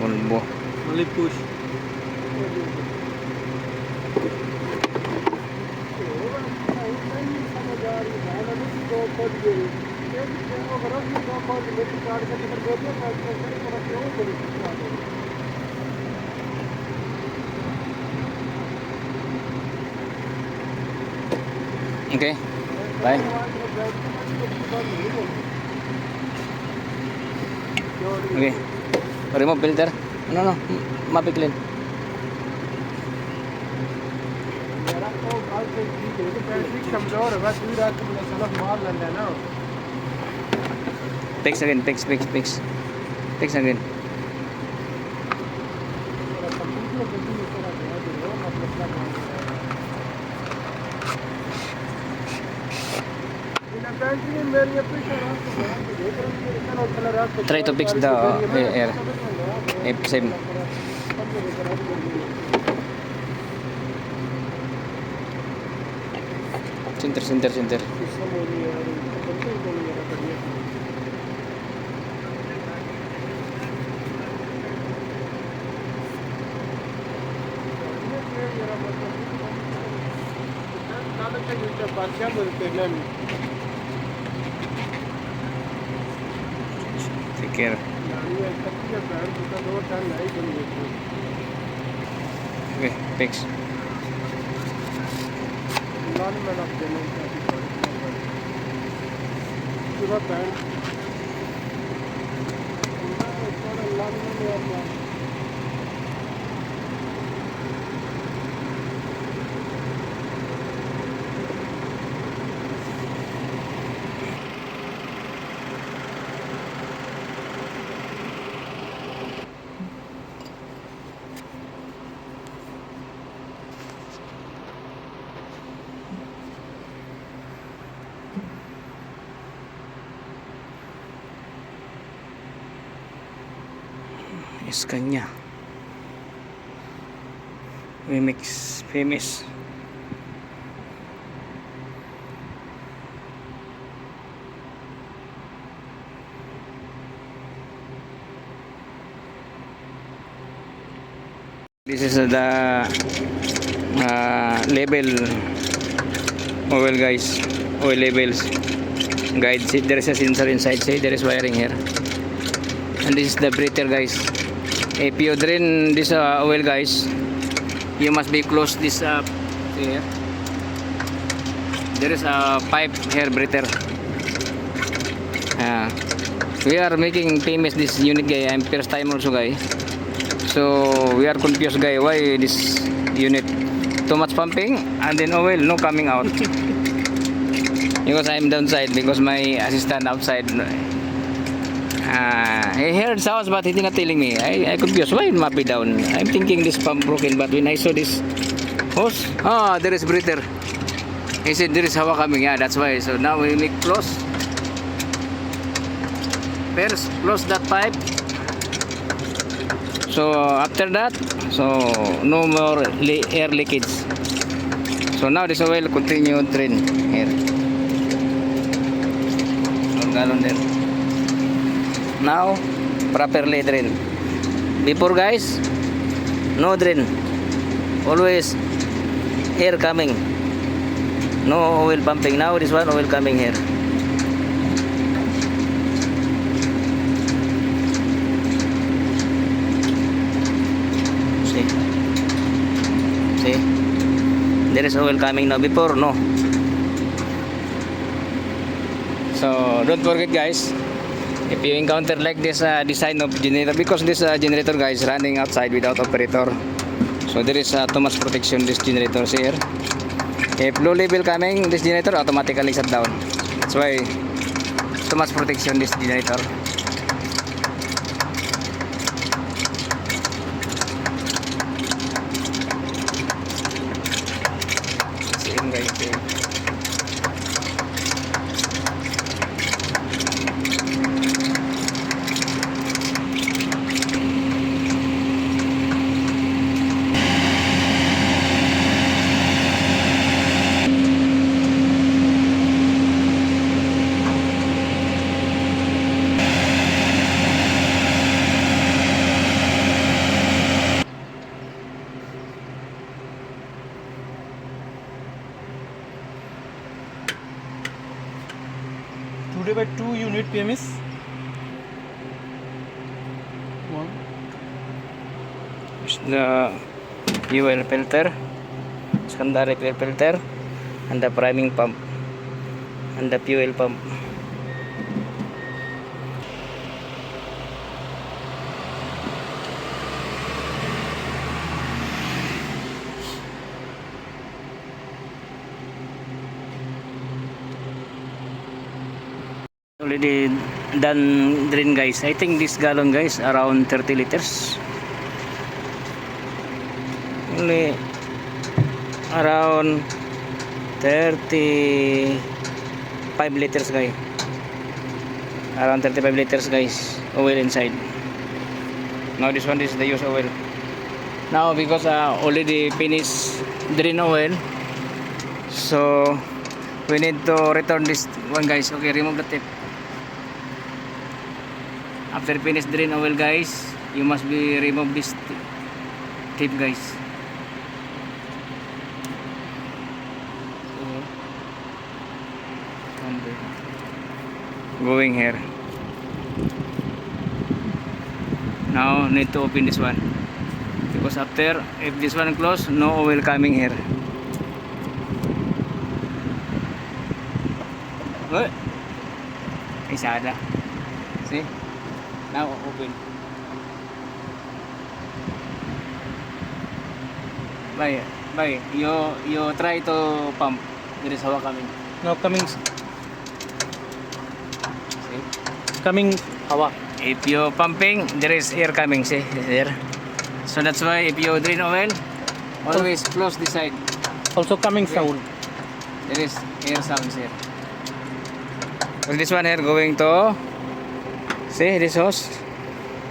pulbo. Only push. Okay, bye. Okay, remove filter. No, mapiklin. Fix again, fix again. Try to fix the air. Same. Center. Take care. Okay, fix. Is kanya. We mix famous. This is the label oil, guys. Oil labels guide. See, there is a sensor inside. See, there is wiring here, and this is the breather, guys. If you drain this oil, guys, you must be close this here. There is a pipe here, breather. We are making famous this unit, guy. I'm first time also, guy. So we are confused, guy. Why this unit too much pumping and then oil no coming out? Because I'm downside, because my assistant outside. He heard sounds but he did not telling me. I confused. Why it must be down? I'm thinking this pump broken, but when I saw this hose, there is breather. He said there is hawa coming. Yeah, that's why. So now we make close. First close that pipe. So after that, so no more air leakage. So now this oil continue drain here. 1 gallon there. Now properly drain. Before, guys, no drain. Always air coming. No oil pumping. Now this one oil coming here. See, there is oil coming now. Before, no. So don't forget, guys, if you encounter like this design of generator, because this generator, guys, running outside without operator, so there is too much protection this generator here. If low level coming, this generator automatically shut down. That's why too much protection this generator. Same, guys, same. by 2 unit PMS. One. It's the fuel filter, secondary fuel filter, and the priming pump, and the fuel pump. Already done drain guys. I think this gallon guys around 30 liters. Only around 35 liters guys. Around 35 liters guys. Oil inside. Now this one is the use oil. Now because already finished drain oil, so we need to return this one guys. Okay, remove the tip. After finish drain oil guys, you must be remove this tip guys. Going here. Now need to open this one, because after if this one close, no oil coming here. What? Isada. See? Now open. Bye. You try to pump. There is hawa coming. Now coming. See? Coming hawa. If you pumping, there is air coming. See? There. So that's why if you drain oil, always close this side. Also coming sound. There is air sounds here. So this one here going to, see this hose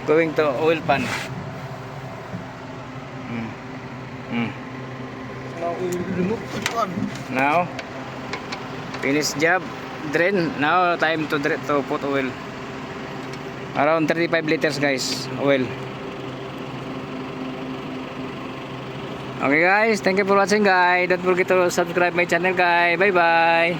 going to oil pan. Now we will remove this one. Now finish job, drain. Now time to put oil. Around 35 liters guys, oil. Okay guys, thank you for watching guys. Don't forget to subscribe my channel guys. Bye bye.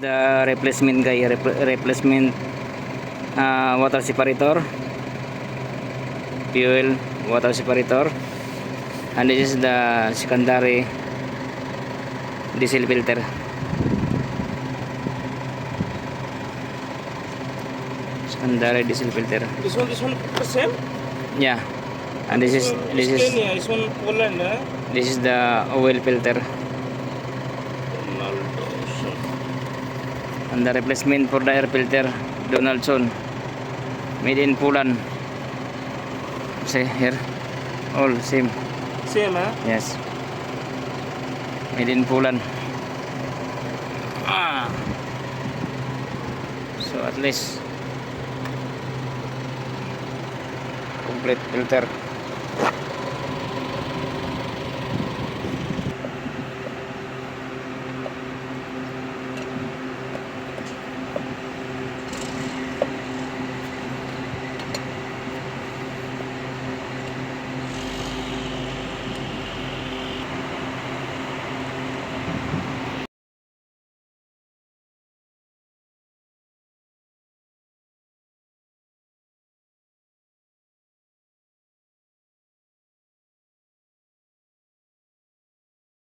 The replacement guy, replacement water separator, fuel water separator, and this is the secondary diesel filter. Secondary diesel filter. This one the same? Yeah, and this is Scania, this one Poland, this is the oil filter. And the replacement for the air filter, Donaldson, made in Poland. See here, all same. Same, Yes, made in Poland. So at least complete filter.